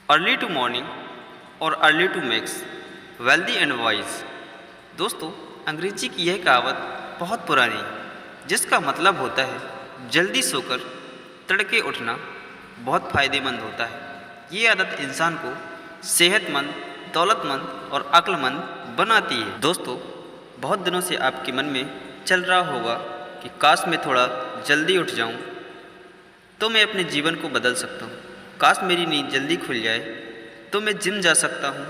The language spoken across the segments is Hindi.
अर्ली टू मॉर्निंग और early to makes wealthy and wise. दोस्तों, अंग्रेजी की यह कहावत बहुत पुरानी है, जिसका मतलब होता है जल्दी सोकर तड़के उठना बहुत फ़ायदेमंद होता है। ये आदत इंसान को सेहतमंद, दौलतमंद और अक्लमंद बनाती है। दोस्तों, बहुत दिनों से आपके मन में चल रहा होगा कि काश मैं थोड़ा जल्दी उठ जाऊं तो मैं अपने जीवन को बदल सकता हूँ। काश मेरी नींद जल्दी खुल जाए तो मैं जिम जा सकता हूँ।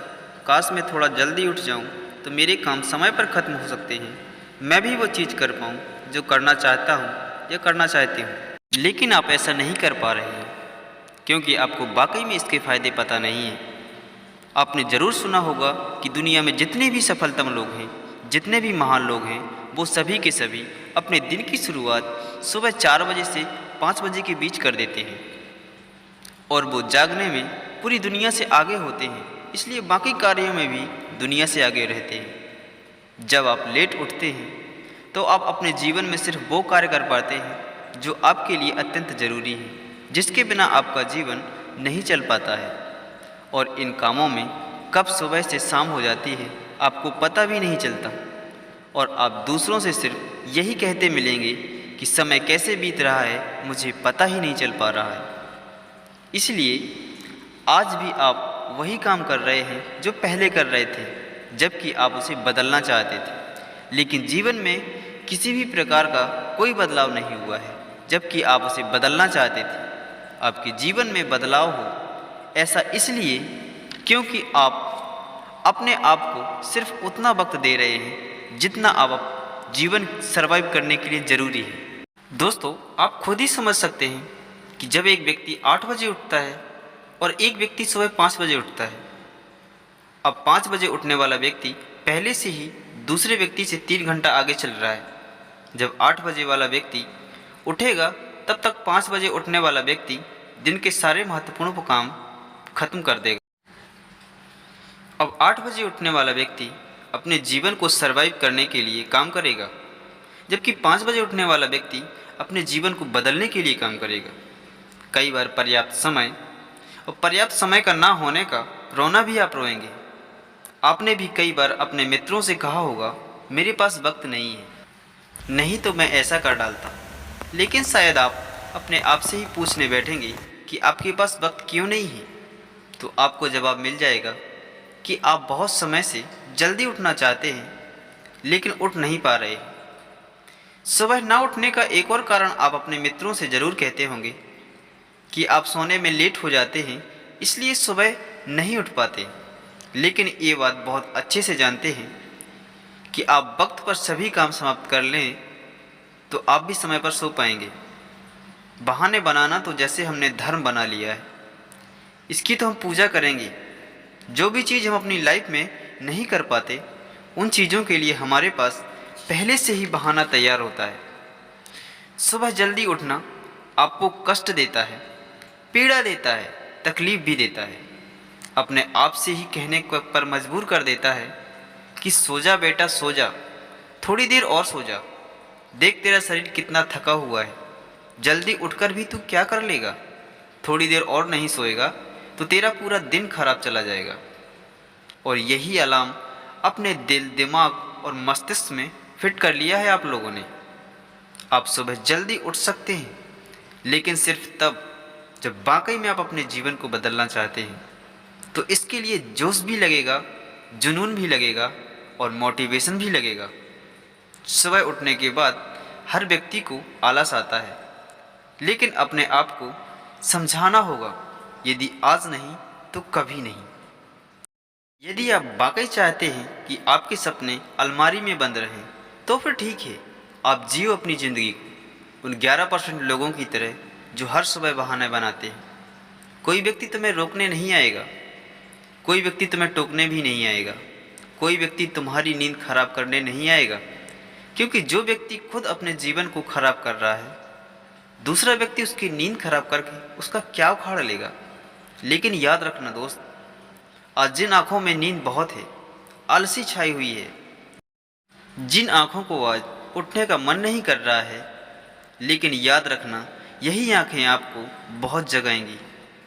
काश मैं थोड़ा जल्दी उठ जाऊँ तो मेरे काम समय पर ख़त्म हो सकते हैं। मैं भी वो चीज़ कर पाऊँ जो करना चाहता हूँ या करना चाहती हूँ। लेकिन आप ऐसा नहीं कर पा रहे हैं क्योंकि आपको वाकई में इसके फ़ायदे पता नहीं हैं। आपने ज़रूर सुना होगा कि दुनिया में जितने भी सफलतम लोग हैं, जितने भी महान लोग हैं, वो सभी के सभी अपने दिन की शुरुआत सुबह 4 बजे से 5 बजे के बीच कर देते हैं और वो जागने में पूरी दुनिया से आगे होते हैं, इसलिए बाकी कार्यों में भी दुनिया से आगे रहते हैं। जब आप लेट उठते हैं तो आप अपने जीवन में सिर्फ वो कार्य कर पाते हैं जो आपके लिए अत्यंत ज़रूरी है, जिसके बिना आपका जीवन नहीं चल पाता है। और इन कामों में कब सुबह से शाम हो जाती है आपको पता भी नहीं चलता और आप दूसरों से सिर्फ यही कहते मिलेंगे कि समय कैसे बीत रहा है मुझे पता ही नहीं चल पा रहा है। इसलिए आज भी आप वही काम कर रहे हैं जो पहले कर रहे थे, जबकि आप उसे बदलना चाहते थे, लेकिन जीवन में किसी भी प्रकार का कोई बदलाव नहीं हुआ है, जबकि आप उसे बदलना चाहते थे। आपके जीवन में बदलाव हो ऐसा इसलिए क्योंकि आप अपने आप को सिर्फ उतना वक्त दे रहे हैं जितना आप जीवन सर्वाइव करने के लिए ज़रूरी है। दोस्तों, आप खुद ही समझ सकते हैं कि जब एक व्यक्ति 8 बजे उठता है और एक व्यक्ति सुबह 5 बजे उठता है, अब 5 बजे उठने वाला व्यक्ति पहले से ही दूसरे व्यक्ति से 3 घंटा आगे चल रहा है। जब 8 बजे वाला व्यक्ति उठेगा तब तक 5 बजे उठने वाला व्यक्ति दिन के सारे महत्वपूर्ण काम खत्म कर देगा। अब 8 बजे उठने वाला व्यक्ति अपने जीवन को सर्वाइव करने के लिए काम करेगा, जबकि 5 बजे उठने वाला व्यक्ति अपने जीवन को बदलने के लिए काम करेगा। कई बार पर्याप्त समय का ना होने का रोना भी आप रोएंगे। आपने भी कई बार अपने मित्रों से कहा होगा, मेरे पास वक्त नहीं है, नहीं तो मैं ऐसा कर डालता। लेकिन शायद आप अपने आप से ही पूछने बैठेंगे कि आपके पास वक्त क्यों नहीं है, तो आपको जवाब मिल जाएगा कि आप बहुत समय से जल्दी उठना चाहते हैं लेकिन उठ नहीं पा रहे हैं। सुबह ना उठने का एक और कारण आप अपने मित्रों से ज़रूर कहते होंगे कि आप सोने में लेट हो जाते हैं, इसलिए सुबह नहीं उठ पाते। लेकिन ये बात बहुत अच्छे से जानते हैं कि आप वक्त पर सभी काम समाप्त कर लें तो आप भी समय पर सो पाएंगे। बहाने बनाना तो जैसे हमने धर्म बना लिया है, इसकी तो हम पूजा करेंगे। जो भी चीज़ हम अपनी लाइफ में नहीं कर पाते, उन चीज़ों के लिए हमारे पास पहले से ही बहाना तैयार होता है। सुबह जल्दी उठना आपको कष्ट देता है, पीड़ा देता है, तकलीफ़ भी देता है। अपने आप से ही कहने पर मजबूर कर देता है कि सो जा बेटा सो जा, थोड़ी देर और सो जा, देख तेरा शरीर कितना थका हुआ है, जल्दी उठकर भी तू क्या कर लेगा, थोड़ी देर और नहीं सोएगा तो तेरा पूरा दिन खराब चला जाएगा। और यही अलार्म अपने दिल, दिमाग और मस्तिष्क में फिट कर लिया है आप लोगों ने। आप सुबह जल्दी उठ सकते हैं, लेकिन सिर्फ तब जब वाकई में आप अपने जीवन को बदलना चाहते हैं। तो इसके लिए जोश भी लगेगा, जुनून भी लगेगा और मोटिवेशन भी लगेगा। सुबह उठने के बाद हर व्यक्ति को आलस आता है, लेकिन अपने आप को समझाना होगा, यदि आज नहीं तो कभी नहीं। यदि आप वाकई चाहते हैं कि आपके सपने अलमारी में बंद रहें तो फिर ठीक है, आप जियो अपनी ज़िंदगी को उन 11% लोगों की तरह जो हर सुबह बहाने बनाते हैं। कोई व्यक्ति तुम्हें रोकने नहीं आएगा, कोई व्यक्ति तुम्हें टोकने भी नहीं आएगा, कोई व्यक्ति तुम्हारी नींद खराब करने नहीं आएगा, क्योंकि जो व्यक्ति खुद अपने जीवन को खराब कर रहा है, दूसरा व्यक्ति उसकी नींद खराब करके उसका क्या उखाड़ लेगा। लेकिन याद रखना दोस्त, आज जिन आँखों में नींद बहुत है, आलसी छाई हुई है, जिन आँखों को आज उठने का मन नहीं कर रहा है, लेकिन याद रखना यही आँखें आपको बहुत जगाएंगी।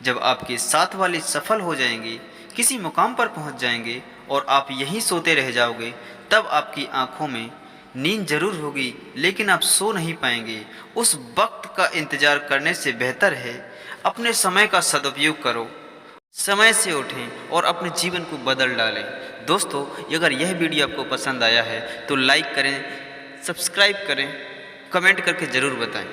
जब आपके साथ वाले सफल हो जाएंगे, किसी मुकाम पर पहुंच जाएंगे और आप यहीं सोते रह जाओगे, तब आपकी आंखों में नींद जरूर होगी लेकिन आप सो नहीं पाएंगे। उस वक्त का इंतजार करने से बेहतर है अपने समय का सदुपयोग करो, समय से उठें और अपने जीवन को बदल डालें। दोस्तों, अगर यह वीडियो आपको पसंद आया है तो लाइक करें, सब्सक्राइब करें, कमेंट करके ज़रूर बताएं।